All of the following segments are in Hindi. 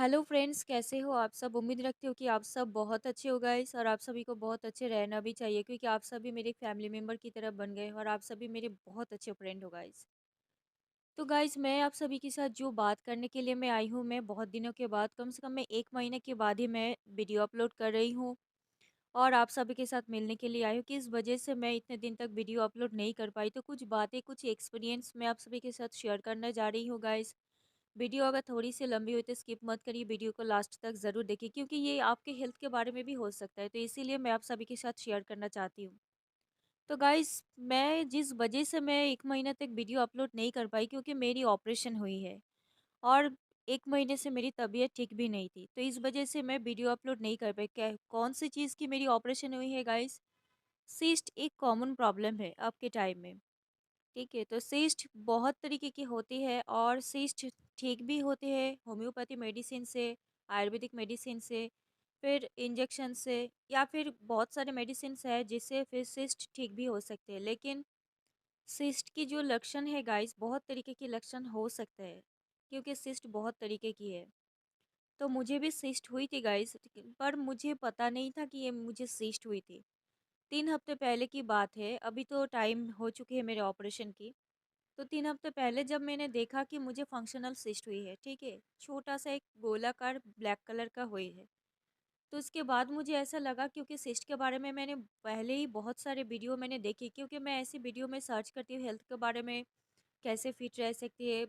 हेलो फ्रेंड्स, कैसे हो आप सब? उम्मीद रखती हूँ कि आप सब बहुत अच्छे हो गाइस, और आप सभी को बहुत अच्छे रहना भी चाहिए क्योंकि आप सभी मेरे फैमिली मेंबर की तरह बन गए और आप सभी मेरे बहुत अच्छे फ्रेंड हो गाइस। तो गाइस, मैं आप सभी के साथ जो बात करने के लिए मैं आई हूँ, मैं बहुत दिनों के बाद, कम से कम मैं 1 महीने के बाद ही मैं वीडियो अपलोड कर रही हूँ और आप सभी के साथ मिलने के लिए आई हूँ कि इस वजह से मैं इतने दिन तक वीडियो अपलोड नहीं कर पाई। तो कुछ बातें, कुछ एक्सपीरियंस मैं आप सभी के साथ शेयर करने जा रही हूँ गाइस। वीडियो अगर थोड़ी-सी लंबी हुई तो स्किप मत करिए, वीडियो को लास्ट तक ज़रूर देखिए क्योंकि ये आपके हेल्थ के बारे में भी हो सकता है, तो इसीलिए मैं आप सभी के साथ शेयर करना चाहती हूँ। तो गाइस, मैं जिस वजह से मैं 1 महीने तक वीडियो अपलोड नहीं कर पाई क्योंकि मेरी ऑपरेशन हुई है और 1 महीने से मेरी तबीयत ठीक भी नहीं थी, तो इस वजह से मैं वीडियो अपलोड नहीं कर पाई। क्या कौन-सी चीज़ की मेरी ऑपरेशन हुई है गाइस? सिस्ट एक कॉमन प्रॉब्लम है अब के टाइम में। ठीक है, तो सिस्ट बहुत तरीके की होती है और सिस्ट ठीक भी होती है होम्योपैथी मेडिसिन से, आयुर्वेदिक मेडिसिन से, फिर इंजेक्शन से, या फिर बहुत सारे मेडिसिन है जिससे फिर सिस्ट ठीक भी हो सकते हैं। लेकिन सिस्ट की जो लक्षण है गाइस, बहुत तरीके के लक्षण हो सकते हैं क्योंकि सिस्ट बहुत तरीके की है। तो मुझे भी सिस्ट हुई थी गाइस, पर मुझे पता नहीं था कि ये मुझे सिस्ट हुई थी। 3 हफ्ते पहले की बात है, अभी तो टाइम हो चुकी है मेरे ऑपरेशन की। तो 3 हफ्ते पहले जब मैंने देखा कि मुझे फंक्शनल सिस्ट हुई है, ठीक है? छोटा-सा एक गोलाकार ब्लैक कलर का हुई है। तो उसके बाद मुझे ऐसा लगा क्योंकि सिस्ट के बारे में मैंने पहले ही बहुत सारे वीडियो मैंने देखे क्योंकि मैं ऐसी वीडियो में सर्च करती हूँ हेल्थ के बारे में, कैसे फिट रह सकती है,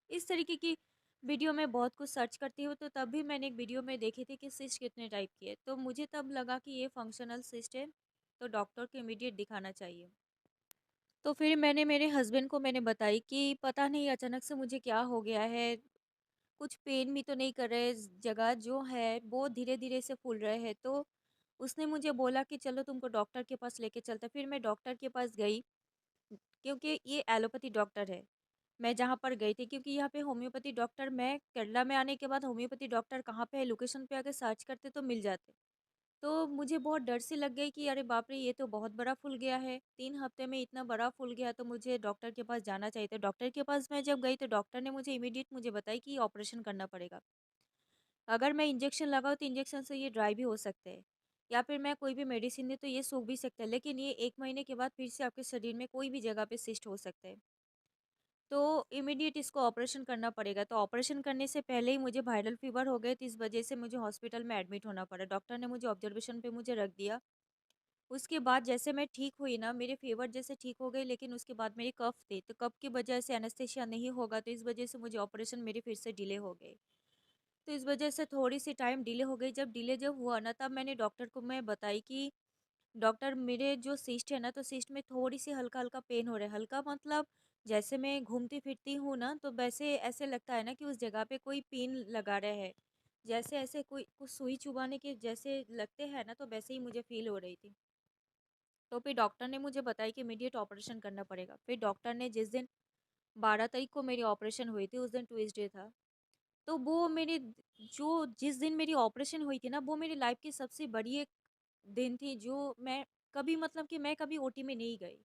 इस तरीके की वीडियो में बहुत कुछ सर्च करती हूँ। तो तब भी मैंने एक वीडियो में देखी थी कि सिस्ट कितने टाइप की है। तो मुझे तब लगा कि ये फंक्शनल सिस्ट है, तो डॉक्टर को इमीडिएट दिखाना चाहिए। तो फिर मैंने मेरे हस्बैंड को मैंने बताई कि पता नहीं अचानक से मुझे क्या हो गया है, कुछ पेन भी तो नहीं कर रहे, जगह जो है वो धीरे-धीरे से फूल रहे हैं। तो उसने मुझे बोला कि चलो तुमको डॉक्टर के पास लेके चलते हैं। फिर मैं डॉक्टर के पास गई क्योंकि ये एलोपैथी डॉक्टर है। मैं जहाँ पर गई थी क्योंकि यहाँ पे होम्योपैथी डॉक्टर, मैं केरला में आने के बाद होम्योपैथी डॉक्टर कहाँ पे है लोकेशन पे अगर सर्च करते तो मिल जाते। तो मुझे बहुत डर सी लग गई कि अरे बाप रे! ये तो बहुत बड़ा फूल गया है। 3 हफ्ते में इतना बड़ा फूल गया तो मुझे डॉक्टर के पास जाना चाहिए था। डॉक्टर के पास मैं जब गई तो डॉक्टर ने मुझे इमीडिएट मुझे बताई कि ऑपरेशन करना पड़ेगा। अगर मैं इंजेक्शन लगाऊँ तो इंजेक्शन से ये ड्राई भी हो सकते हैं, या फिर मैं कोई भी मेडिसिन दूँ तो ये सूख भी सकता है। लेकिन ये 1 महीने के बाद फिर से आपके शरीर में कोई भी जगह पे सिस्ट हो सकता है। तो इमीडिएट इसको ऑपरेशन करना पड़ेगा। तो ऑपरेशन करने से पहले ही मुझे वायरल फीवर हो गए, तो इस वजह से मुझे हॉस्पिटल में एडमिट होना पड़ा। डॉक्टर ने मुझे ऑब्जर्वेशन पे मुझे रख दिया। उसके बाद जैसे मैं ठीक हुई ना, मेरे फ़ीवर जैसे ठीक हो गई, लेकिन उसके बाद मेरी कफ़ थी, तो कफ़ की वजह से एनेस्थीसिया नहीं होगा, तो इस वजह से मुझे ऑपरेशन मेरी फिर से डिले हो गई। तो इस वजह से थोड़ी-सी टाइम डिले हो गई। जब डिले जब हुआ ना, तब मैंने डॉक्टर को मैं बताई कि डॉक्टर, मेरे जो सिस्ट है ना, तो सिस्ट में थोड़ी-सी हल्का-हल्का पेन हो रहा है। हल्का मतलब जैसे मैं घूमती-फिरती हूँ ना, तो वैसे ऐसे लगता है ना कि उस जगह पे कोई पिन लगा रहा है। जैसे ऐसे कोई कुछ सुई चुभाने के जैसे लगते हैं ना, तो वैसे ही मुझे फ़ील हो रही थी। तो फिर डॉक्टर ने मुझे बताया कि इमीडिएट ऑपरेशन करना पड़ेगा। फिर डॉक्टर ने जिस दिन 12 तारीख को मेरी ऑपरेशन हुई थी, उस दिन ट्यूसडे था। तो वो मेरे जो जिस दिन मेरी ऑपरेशन हुई थी ना, वो मेरी लाइफ़ की सबसे बड़ी एक दिन थी जो मैं कभी, मतलब कि मैं कभी ओटी में नहीं गई।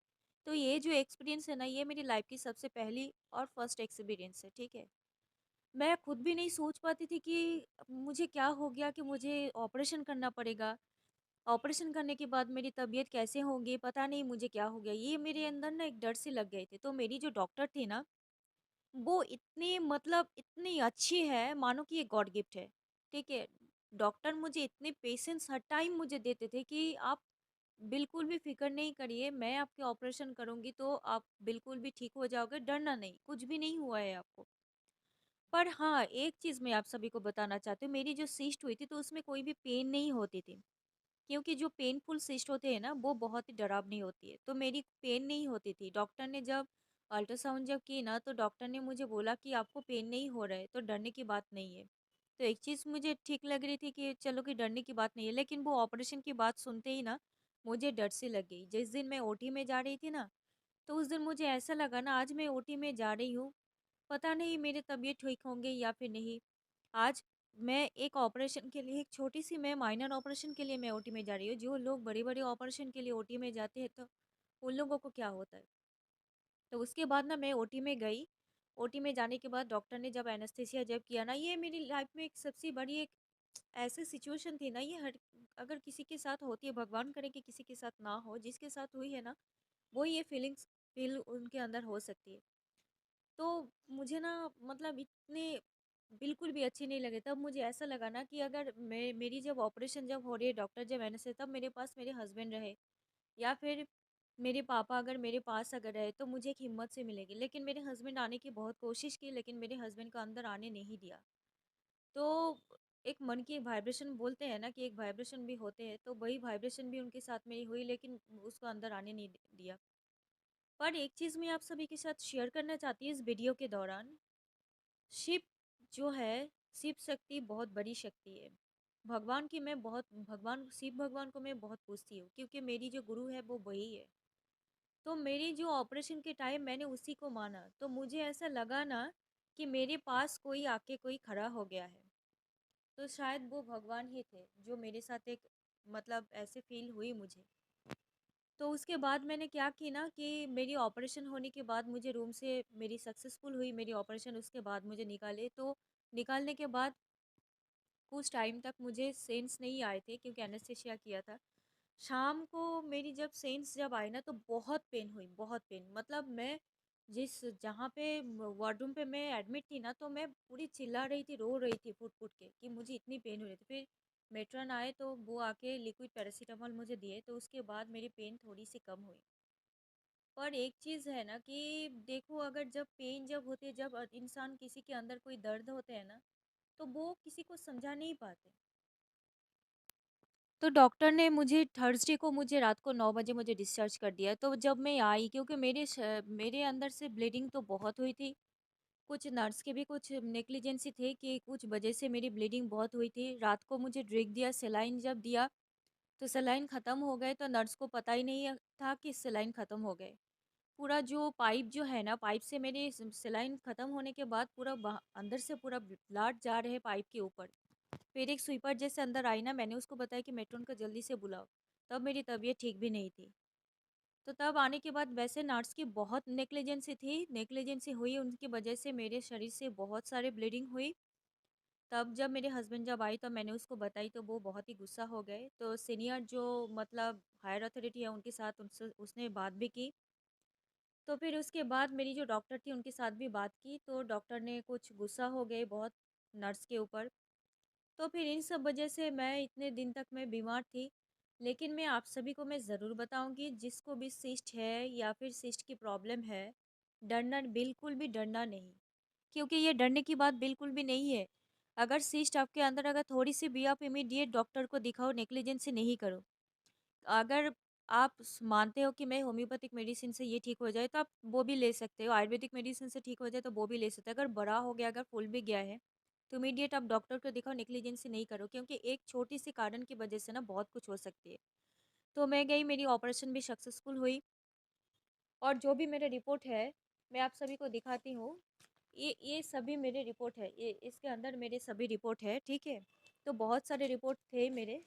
तो ये जो एक्सपीरियंस है ना, ये मेरी लाइफ़ की सबसे पहली और फर्स्ट एक्सपीरियंस है, ठीक है? मैं खुद भी नहीं सोच पाती थी कि मुझे क्या हो गया कि मुझे ऑपरेशन करना पड़ेगा। ऑपरेशन करने के बाद मेरी तबीयत कैसे होगी, पता नहीं मुझे क्या हो गया। ये मेरे अंदर ना एक डर से लग गए थे। तो मेरी जो डॉक्टर थी ना, वो इतनी, मतलब इतनी अच्छी है, मानो कि ये गॉड गिफ्ट है, ठीक है? डॉक्टर मुझे इतने पेशेंस हर टाइम मुझे देते थे कि आप बिल्कुल भी फ़िक्र नहीं करिए, मैं आपके ऑपरेशन करूँगी तो आप बिल्कुल भी ठीक हो जाओगे, डरना नहीं, कुछ भी नहीं हुआ है आपको। पर हाँ, एक चीज़ मैं आप सभी को बताना चाहती हूँ, मेरी जो सिस्ट हुई थी तो उसमें कोई भी पेन नहीं होती थी। क्योंकि जो पेनफुल सिस्ट होते हैं ना, वो बहुत ही डरावनी होती है, तो मेरी पेन नहीं होती थी। डॉक्टर ने जब अल्ट्रासाउंड जब की ना, तो डॉक्टर ने मुझे बोला कि आपको पेन नहीं हो रहा है, तो डरने की बात नहीं है। तो एक चीज़ मुझे ठीक लग रही थी कि चलो कि डरने की बात नहीं है, लेकिन वो ऑपरेशन की बात सुनते ही ना, मुझे डर सी लग गई। जिस दिन मैं ओटी में जा रही थी ना, तो उस दिन मुझे ऐसा लगा ना, आज मैं ओटी में जा रही हूँ, पता नहीं मेरी तबीयत ठीक होंगी या फिर नहीं। आज मैं एक ऑपरेशन के लिए, एक छोटी-सी मैं माइनर ऑपरेशन के लिए मैं ओटी में जा रही हूँ। जो लोग बड़े-बड़े ऑपरेशन के लिए ओटी में जाते हैं, तो उन लोगों को क्या होता है। तो उसके बाद ना मैं ओटी में गई ओटी में जाने के बाद डॉक्टर ने जब एनेस्थीसिया जब किया ना, ये मेरी लाइफ में एक सबसे बड़ी एक ऐसी सिचुएशन थी ना, ये हर अगर किसी के साथ होती है, भगवान करे कि किसी के साथ ना हो, जिसके साथ हुई है ना, वो ये फीलिंग्स फील उनके अंदर हो सकती है। तो मुझे ना मतलब इतने बिल्कुल भी अच्छी नहीं लगे। तब मुझे ऐसा लगा ना कि अगर मेरी जब ऑपरेशन जब हो रही है, डॉक्टर जब एनेस्थीसिया, तब मेरे पास मेरे हस्बैंड रहे या फिर मेरे पापा अगर मेरे पास अगर रहे तो मुझे एक हिम्मत से मिलेगी। लेकिन मेरे हस्बैंड आने की बहुत कोशिश की, लेकिन मेरे हस्बैंड का अंदर आने नहीं दिया। तो एक मन की एक वाइब्रेशन बोलते हैं ना कि एक वाइब्रेशन भी होते हैं, तो वही वाइब्रेशन भी उनके साथ मेरी हुई, लेकिन उसको अंदर आने नहीं दिया। पर एक चीज़ मैं आप सभी के साथ शेयर करना चाहती हूँ इस वीडियो के दौरान। शिव जो है, शिव शक्ति बहुत बड़ी शक्ति है। भगवान की मैं बहुत भगवान शिव भगवान को मैं बहुत पूजती हूँ, क्योंकि मेरी जो गुरु है वो वही है। तो मेरी जो ऑपरेशन के टाइम मैंने उसी को माना, तो मुझे ऐसा लगा ना कि मेरे पास कोई आके कोई खड़ा हो गया है। तो शायद वो भगवान ही थे जो मेरे साथ एक मतलब ऐसे फील हुई मुझे। तो उसके बाद मैंने क्या की ना कि मेरी ऑपरेशन होने के बाद मुझे रूम से मेरी सक्सेसफुल हुई मेरी ऑपरेशन, उसके बाद मुझे निकाले। तो निकालने के बाद कुछ टाइम तक मुझे सेंस नहीं आए थे, क्योंकि एनेस्थीसिया किया था। शाम को मेरी जब सेंस जब आई ना, तो बहुत पेन हुई, बहुत पेन। मतलब मैं जिस जहाँ पे वार्डरूम पे मैं एडमिट थी ना, तो मैं पूरी चिल्ला रही थी, रो रही थी फुट फुट के कि मुझे इतनी पेन हो रही थी। फिर मेट्रन आए तो वो आके लिक्विड पैरासीटामोल मुझे दिए, तो उसके बाद मेरी पेन थोड़ी सी कम हुई। पर एक चीज़ है ना कि देखो, अगर जब पेन जब होती है, जब इंसान किसी के अंदर कोई दर्द होते हैं ना, तो वो किसी को समझा नहीं पाते। तो डॉक्टर ने मुझे थर्सडे को मुझे रात को 9 बजे मुझे डिस्चार्ज कर दिया। तो जब मैं आई, क्योंकि मेरे अंदर से ब्लीडिंग तो बहुत हुई थी। कुछ नर्स के भी कुछ नेग्लिजेंसी थे कि कुछ वजह से मेरी ब्लीडिंग बहुत हुई थी। रात को मुझे ड्रिग दिया, सेलाइन जब दिया, तो सेलाइन ख़त्म हो गए, तो नर्स को पता ही नहीं था कि सेलाइन ख़त्म हो गए। पूरा जो पाइप जो है ना, पाइप से मेरे सेलाइन ख़त्म होने के बाद पूरा अंदर से पूरा ब्लड जा रहे पाइप के ऊपर। फिर एक स्वीपर जैसे अंदर आई ना, मैंने उसको बताया कि मेट्रॉन को जल्दी से बुलाओ। तब मेरी तबीयत ठीक भी नहीं थी। तो तब आने के बाद वैसे नर्स की बहुत नेग्लिजेंसी थी, नेग्लिजेंसी हुई उनकी वजह से मेरे शरीर से बहुत सारे ब्लीडिंग हुई। तब जब मेरे हस्बैंड जब आए, तो मैंने उसको बताई, तो वो बहुत ही गुस्सा हो गए। तो सीनियर जो मतलब हायर अथॉरिटी है उनके साथ उसने बात भी की। तो फिर उसके बाद मेरी जो डॉक्टर थी उनके साथ भी बात की, तो डॉक्टर ने कुछ गुस्सा हो गए बहुत नर्स के ऊपर। तो फिर इन सब वजह से मैं इतने दिन तक मैं बीमार थी। लेकिन मैं आप सभी को मैं ज़रूर बताऊंगी, जिसको भी सिस्ट है या फिर सिस्ट की प्रॉब्लम है, डरना बिल्कुल भी डरना नहीं। क्योंकि ये डरने की बात बिल्कुल भी नहीं है। अगर सिस्ट आपके अंदर अगर थोड़ी सी भी, आप इमीडिएट डॉक्टर को दिखाओ, नेग्लिजेंसी नहीं करो। अगर आप मानते हो कि मैं होम्योपैथिक मेडिसिन से ये ठीक हो जाए, तो आप वो भी ले सकते हो। आयुर्वेदिक मेडिसिन से ठीक हो जाए तो वो भी ले सकते हो। अगर बड़ा हो गया, अगर फूल भी गया है, तो इमीडिएट आप डॉक्टर को दिखाओ, नेग्लिजेंसी नहीं करो, क्योंकि एक छोटी सी कारण की वजह से ना बहुत कुछ हो सकती है। तो मैं गई, मेरी ऑपरेशन भी सक्सेसफुल हुई। और जो भी मेरे रिपोर्ट है, मैं आप सभी को दिखाती हूँ। ये सभी मेरे रिपोर्ट है, ये इसके अंदर मेरे सभी रिपोर्ट है, ठीक है। तो बहुत सारे रिपोर्ट थे मेरे।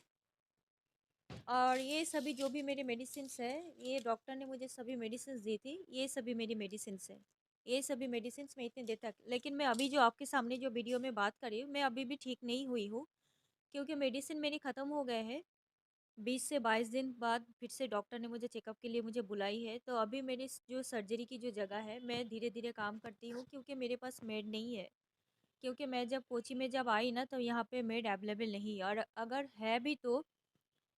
और ये सभी जो भी मेरे मेडिसिन्स है, ये डॉक्टर ने मुझे सभी मेडिसिन्स दी थी, ये सभी मेरी मेडिसिन्स है। ये सभी मेडिसिन्स मैं इतने देर तक, लेकिन मैं अभी जो आपके सामने जो वीडियो में बात कर रही हूँ, मैं अभी भी ठीक नहीं हुई हूँ, क्योंकि मेडिसिन मेरी ख़त्म हो गए हैं। 20 से 22 दिन बाद फिर से डॉक्टर ने मुझे चेकअप के लिए मुझे बुलाई है। तो अभी मेरी जो सर्जरी की जो जगह है, मैं धीरे धीरे काम करती हूँ, क्योंकि मेरे पास मेड नहीं है। क्योंकि मैं जब कोची में जब आई ना, तो यहाँ पे मेड अवेलेबल नहीं है, और अगर है भी तो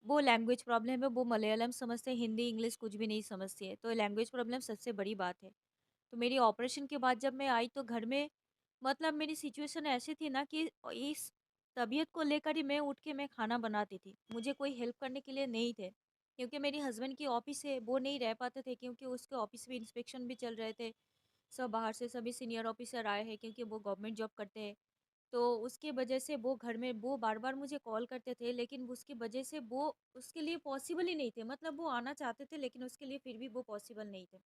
वो लैंग्वेज प्रॉब्लम है। वो मलयालम समझते हैं, हिंदी इंग्लिश कुछ भी नहीं समझती है, तो लैंग्वेज प्रॉब्लम सबसे बड़ी बात है। तो मेरी ऑपरेशन के बाद जब मैं आई, तो घर में मतलब मेरी सिचुएशन ऐसी थी ना कि इस तबीयत को लेकर ही मैं उठ के मैं खाना बनाती थी, मुझे कोई हेल्प करने के लिए नहीं थे। क्योंकि मेरे हस्बैंड की ऑफिस है, वो नहीं रह पाते थे, क्योंकि उसके ऑफिस में इंस्पेक्शन भी चल रहे थे। सब बाहर से सभी सीनियर ऑफिसर आए हैं, क्योंकि वो गवर्नमेंट जॉब करते हैं। तो उसकी वजह से वो घर में वो बार-बार मुझे कॉल करते थे, लेकिन उसकी वजह से वो उसके लिए पॉसिबल ही नहीं थे। मतलब वो आना चाहते थे, लेकिन उसके लिए फिर भी वो पॉसिबल नहीं थे।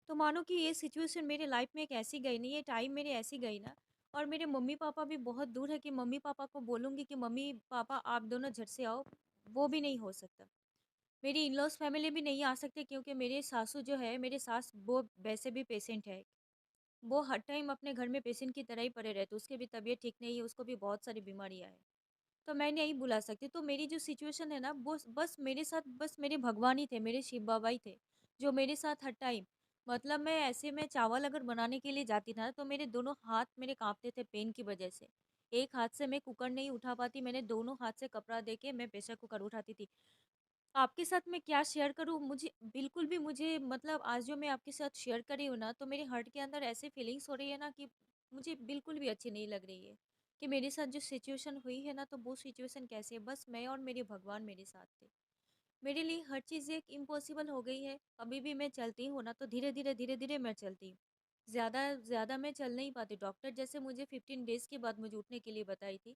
तो मानो कि ये सिचुएशन मेरे लाइफ में एक ऐसी गई ना, ये टाइम मेरी ऐसी गई ना। और मेरे मम्मी-पापा भी बहुत दूर है कि मम्मी-पापा को बोलूँगी कि मम्मी-पापा आप दोनों झट से आओ, वो भी नहीं हो सकता। मेरी इन-लॉज़ फैमिली भी नहीं आ सकते, क्योंकि मेरे सासू जो है, मेरे सास वो वैसे भी पेशेंट है। वो हर टाइम अपने घर में पेशेंट की तरह ही पड़े रहते, उसकी भी तबीयत ठीक नहीं है, उसको भी बहुत सारी बीमारियाँ हैं। तो मैं नहीं बुला सकती, तो मेरी जो सिचुएशन है ना, वो बस मेरे साथ बस मेरे भगवान ही थे, मेरे शिव बाबा ही थे, जो मेरे साथ हर टाइम मतलब मैं ऐसे में चावल अगर बनाने के लिए जाती ना, तो मेरे दोनों हाथ मेरे काँपते थे पेन की वजह से। एक हाथ से मैं कुकर नहीं उठा पाती, मैंने दोनों हाथ से कपड़ा दे के मैं प्रेशर कुकर उठाती थी। आपके साथ मैं क्या शेयर करूँ, मुझे बिल्कुल भी मुझे मतलब आज जो मैं आपके साथ शेयर कर रही हूँ ना, तो मेरे हार्ट के अंदर ऐसी फीलिंग्स हो रही है ना कि मुझे बिल्कुल भी अच्छी नहीं लग रही है, कि मेरे साथ जो सिचुएशन हुई है ना, तो वो सिचुएशन कैसे है, बस मैं और मेरे भगवान मेरे साथ थे। मेरे लिए हर चीज़ एक इम्पॉसिबल हो गई है। अभी भी मैं चलती हूँ ना, तो धीरे-धीरे मैं चलती हूँ। ज़्यादा ज़्यादा मैं चल नहीं पाती। डॉक्टर जैसे मुझे 15 डेज़ के बाद मुझे उठने के लिए बताई थी।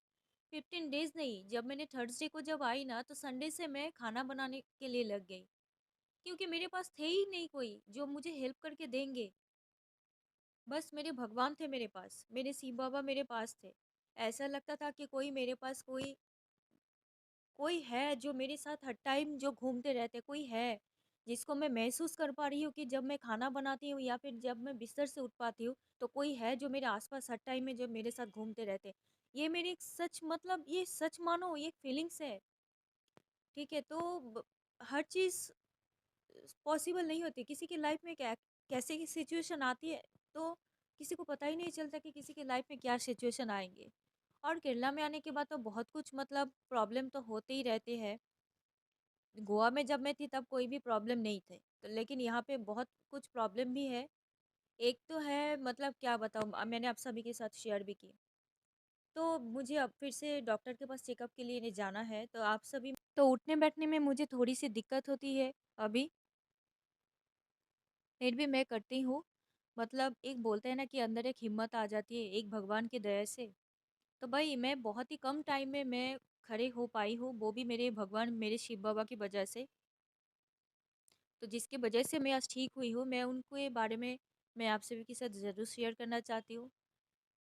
15 डेज़ नहीं, जब मैंने थर्सडे को जब आई ना, तो संडे से मैं खाना बनाने के लिए लग गई। क्योंकि मेरे पास थे ही नहीं कोई, जो मुझे हेल्प करके देंगे। बस मेरे भगवान थे मेरे पास, मेरे शिव बाबा मेरे पास थे। ऐसा लगता था कि कोई मेरे पास कोई है जो मेरे साथ हर टाइम जो घूमते रहते, कोई है जिसको मैं महसूस कर पा रही हूँ कि जब मैं खाना बनाती हूँ या फिर जब मैं बिस्तर से उठ पाती हूँ, तो कोई है जो मेरे आसपास हर टाइम में जब मेरे साथ घूमते रहते। ये मेरी एक सच मतलब ये सच मानो ये फीलिंग्स है। ठीक है, तो हर चीज़ पॉसिबल नहीं होती किसी की लाइफ में। क्या कैसे की सिचुएशन आती है, तो किसी को पता ही नहीं चलता कि किसी की लाइफ में क्या सिचुएशन आएंगे। और केरला में आने के बाद तो बहुत कुछ मतलब प्रॉब्लम तो होते ही रहते हैं। गोवा में जब मैं थी तब कोई भी प्रॉब्लम नहीं थे, तो लेकिन यहाँ पे बहुत कुछ प्रॉब्लम भी है। एक तो है मतलब क्या बताऊँ, मैंने आप सभी के साथ शेयर भी की। तो मुझे अब फिर से डॉक्टर के पास चेकअप के लिए जाना है, तो आप सभी तो उठने बैठने में मुझे थोड़ी सी दिक्कत होती है अभी, फिर भी मैं करती हूँ। मतलब एक बोलते हैं ना कि अंदर एक हिम्मत आ जाती है एक भगवान की दया से। तो भाई मैं बहुत ही कम टाइम में मैं खड़े हो पाई हूँ, वो भी मेरे भगवान मेरे शिव बाबा की वजह से। तो जिसकी वजह से मैं आज ठीक हुई हूँ, मैं उनके बारे में मैं आप सभी के साथ ज़रूर शेयर करना चाहती हूँ।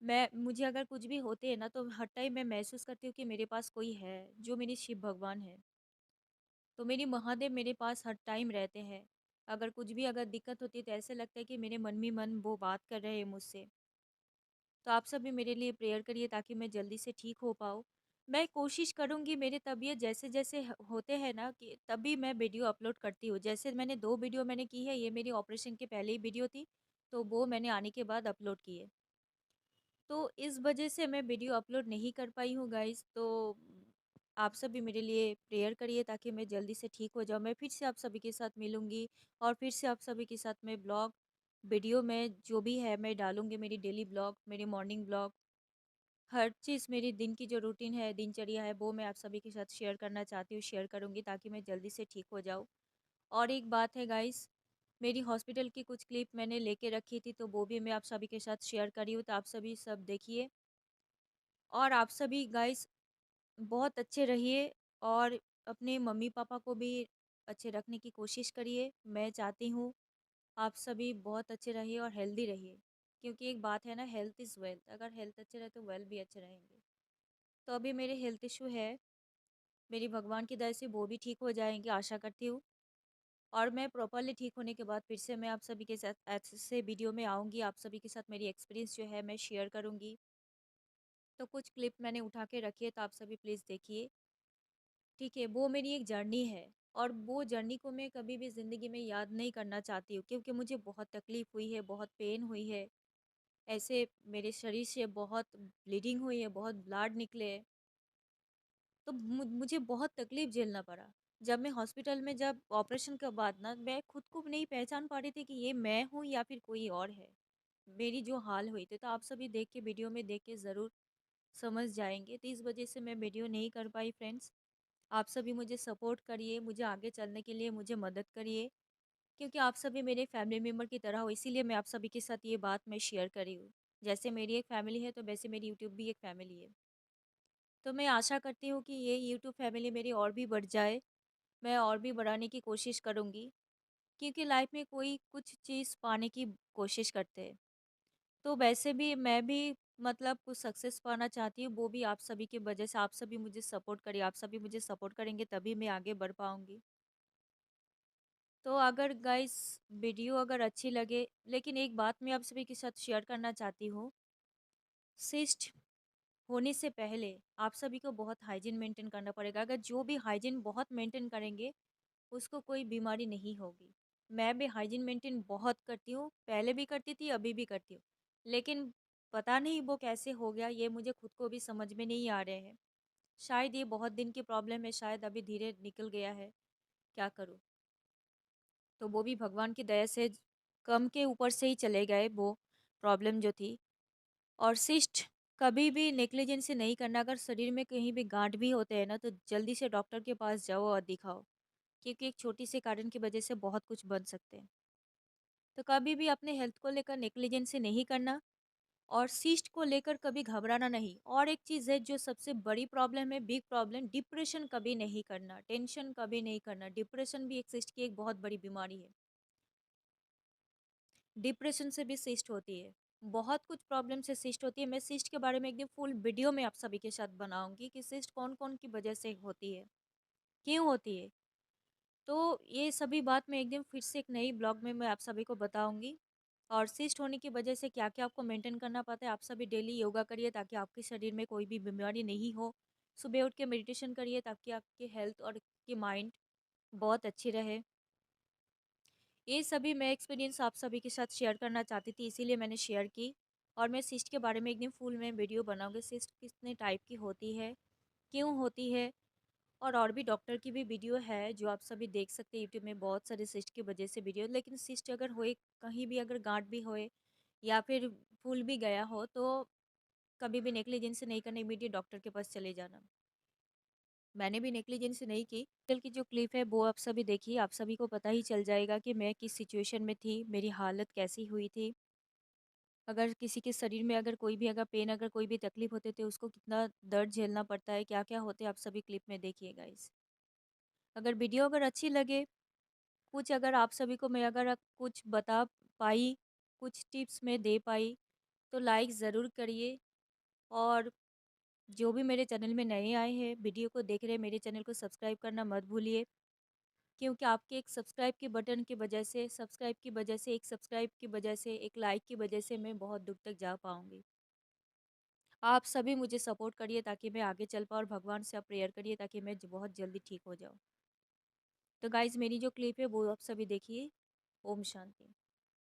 मैं मुझे अगर कुछ भी होते हैं ना, तो हर टाइम मैं महसूस करती हूँ कि मेरे पास कोई है, जो मेरे शिव भगवान है। तो मेरे महादेव मेरे पास हर टाइम रहते हैं। अगर कुछ भी अगर दिक्कत होती है, तो ऐसे लगता है कि मेरे मन में मन वो बात कर रहे हैं मुझसे। तो आप सब भी मेरे लिए प्रेयर करिए ताकि मैं जल्दी से ठीक हो पाऊँ। मैं कोशिश करूँगी मेरी तबीयत जैसे-जैसे होते हैं ना कि तभी मैं वीडियो अपलोड करती हूँ। जैसे मैंने 2 वीडियो मैंने की है, ये मेरी ऑपरेशन के पहले ही वीडियो थी, तो वो मैंने आने के बाद अपलोड की है। तो इस वजह से मैं वीडियो अपलोड नहीं कर पाई हूँ गाइज़। तो आप सभी मेरे लिए प्रेयर करिए ताकि मैं जल्दी से ठीक हो जाऊँ। मैं फिर से आप सभी के साथ मिलूँगी और फिर से आप सभी के साथ मैं ब्लॉग वीडियो में जो भी है मैं डालूँगी, मेरी डेली ब्लॉग, मेरी मॉर्निंग ब्लॉग, हर चीज़ मेरी दिन की जो रूटीन है, दिनचर्या है, वो मैं आप सभी के साथ शेयर करना चाहती हूँ, शेयर करूँगी ताकि मैं जल्दी से ठीक हो जाऊँ। और एक बात है गाइस, मेरी हॉस्पिटल की कुछ क्लिप मैंने लेके रखी थी, तो वो भी मैं आप सभी के साथ शेयर कर रही हूँ, तो आप सभी सब देखिए। और आप सभी गाइस बहुत अच्छे रहिए और अपने मम्मी-पापा को भी अच्छे रखने की कोशिश करिए। मैं चाहती हूँ आप सभी बहुत अच्छे रहिए और हेल्दी रहिए, क्योंकि एक बात है ना, हेल्थ इज़ वेल्थ। अगर हेल्थ अच्छे रहे तो वेल्थ भी अच्छे रहेंगे। तो अभी मेरे हेल्थ इश्यू है, मेरी भगवान की दया से वो भी ठीक हो जाएँगे आशा करती हूँ। और मैं प्रॉपर्ली ठीक होने के बाद फिर से मैं आप सभी के साथ ऐसे वीडियो में आऊँगी, आप सभी के साथ मेरी एक्सपीरियंस जो है मैं शेयर करूँगी। तो कुछ क्लिप मैंने उठा के रखी है, तो आप सभी प्लीज़ देखिए, ठीक है? वो मेरी एक जर्नी है और वो जर्नी को मैं कभी भी ज़िंदगी में याद नहीं करना चाहती हूँ, क्योंकि मुझे बहुत तकलीफ़ हुई है, बहुत पेन हुई है। ऐसे मेरे शरीर से बहुत ब्लीडिंग हुई है, बहुत ब्लड निकले हैं। तो मुझे बहुत तकलीफ़ झेलना पड़ा। जब मैं हॉस्पिटल में जब ऑपरेशन के बाद ना, मैं खुद को नहीं पहचान पा रही थी कि ये मैं हूँ या फिर कोई और है। मेरी जो हाल हुई थी, तो आप सभी देख के वीडियो में देख के ज़रूर समझ जाएँगे। तो इस वज़ह से मैं वीडियो नहीं कर पाई फ्रेंड्स। आप सभी मुझे सपोर्ट करिए, मुझे आगे चलने के लिए मुझे मदद करिए, क्योंकि आप सभी मेरे फैमिली मेंबर की तरह हो, इसीलिए मैं आप सभी के साथ ये बात मैं शेयर कर रही हूँ। जैसे मेरी एक फैमिली है, तो वैसे मेरी यूट्यूब भी एक फैमिली है। तो मैं आशा करती हूँ कि ये यूट्यूब फैमिली मेरी और भी बढ़ जाए, मैं और भी बढ़ाने की कोशिश करूँगी, क्योंकि लाइफ में कोई कुछ चीज़ पाने की कोशिश करते हैं। तो वैसे भी मैं भी मतलब कुछ सक्सेस पाना चाहती हूँ, वो भी आप सभी की वजह से। आप सभी मुझे सपोर्ट करिए, आप सभी मुझे सपोर्ट करेंगे तभी मैं आगे बढ़ पाऊँगी। तो अगर गाइस वीडियो अगर अच्छी लगे, लेकिन एक बात मैं आप सभी के साथ शेयर करना चाहती हूँ। सिस्ट होने से पहले आप सभी को बहुत हाइजीन मेंटेन करना पड़ेगा। अगर जो भी हाइजीन बहुत मेंटेन करेंगे, उसको कोई बीमारी नहीं होगी। मैं भी हाइजीन मेंटेन बहुत करती हूँ, पहले भी करती थी, अभी भी करती हूँ। लेकिन पता नहीं वो कैसे हो गया, ये मुझे खुद को भी समझ में नहीं आ रहे हैं। शायद ये बहुत दिन की प्रॉब्लम है, शायद अभी धीरे निकल गया है, क्या करूँ? तो वो भी भगवान की दया से कम के ऊपर से ही चले गए वो प्रॉब्लम जो थी। और सिस्ट कभी भी नेग्लिजेंस से नहीं करना। अगर शरीर में कहीं भी गांठ भी होते हैं ना, तो जल्दी से डॉक्टर के पास जाओ और दिखाओ, क्योंकि एक छोटी सी कारण की वजह से बहुत कुछ बन सकते हैं। तो कभी भी अपने हेल्थ को लेकर नेग्लिजेंस से नहीं करना, और सिस्ट को लेकर कभी घबराना नहीं। और एक चीज़ है जो सबसे बड़ी प्रॉब्लम है, बिग प्रॉब्लम, डिप्रेशन कभी नहीं करना, टेंशन कभी नहीं करना। डिप्रेशन भी एक सिस्ट की एक बहुत बड़ी बीमारी है। डिप्रेशन से भी सिस्ट होती है। बहुत कुछ प्रॉब्लम से सिस्ट होती है। मैं सिस्ट के बारे में एकदम फुल वीडियो में आप सभी के साथ बनाऊंगी कि सिस्ट कौन-कौन की वजह से होती है, क्यों होती है। तो ये सभी बात मैं एकदम फिर से एक नई ब्लॉग में मैं आप सभी को बताऊंगी। और सिस्ट होने की वजह से क्या-क्या आपको मेंटेन करना पड़ता है। आप सभी डेली योगा करिए ताकि आपके शरीर में कोई भी बीमारी नहीं हो। सुबह उठ के मेडिटेशन करिए ताकि आपकी हेल्थ और की माइंड बहुत अच्छी रहे। ये सभी मैं एक्सपीरियंस आप सभी के साथ शेयर करना चाहती थी, इसीलिए मैंने शेयर की। और मैं सिस्ट के बारे में एकदम फुल में वीडियो बनाऊंगी। सिस्ट कितने टाइप की होती है, क्यों होती है। और भी डॉक्टर की भी वीडियो है जो आप सभी देख सकते हैं यूट्यूब में, बहुत सारे सिस्ट की वजह से वीडियो। लेकिन सिस्ट अगर होए, कहीं भी अगर गांठ भी होए या फिर फूल भी गया हो, तो कभी भी नेग्लिजेंस नहीं करना, इमीडिएट डॉक्टर के पास चले जाना। मैंने भी नेग्लिजेंस नहीं की। कल की जो क्लिप है वो आप सभी देखिए, आप सभी को पता ही चल जाएगा कि मैं किस सिचुएशन में थी, मेरी हालत कैसी हुई थी। अगर किसी के शरीर में अगर कोई भी अगर पेन, अगर कोई भी तकलीफ होती है, तो उसको कितना दर्द झेलना पड़ता है, क्या-क्या होते हैं, आप सभी क्लिप में देखिए गाइस। अगर वीडियो अगर अच्छी लगे, कुछ अगर आप सभी को मैं अगर कुछ बता पाई, कुछ टिप्स मैं दे पाई, तो लाइक ज़रूर करिए। और जो भी मेरे चैनल में नए आए हैं, वीडियो को देख रहे हैं, मेरे चैनल को सब्सक्राइब करना मत भूलिए। क्योंकि आपके एक सब्सक्राइब के बटन की वजह से, सब्सक्राइब की वजह से, एक सब्सक्राइब की वजह से, एक लाइक की वजह से मैं बहुत दूर तक जा पाऊँगी। आप सभी मुझे सपोर्ट करिए ताकि मैं आगे चल पाऊँ, और भगवान से आप प्रेयर करिए ताकि मैं बहुत जल्दी ठीक हो जाऊँ। तो गाइज़ मेरी जो क्लिप है वो आप सभी देखिए। ओम शांति।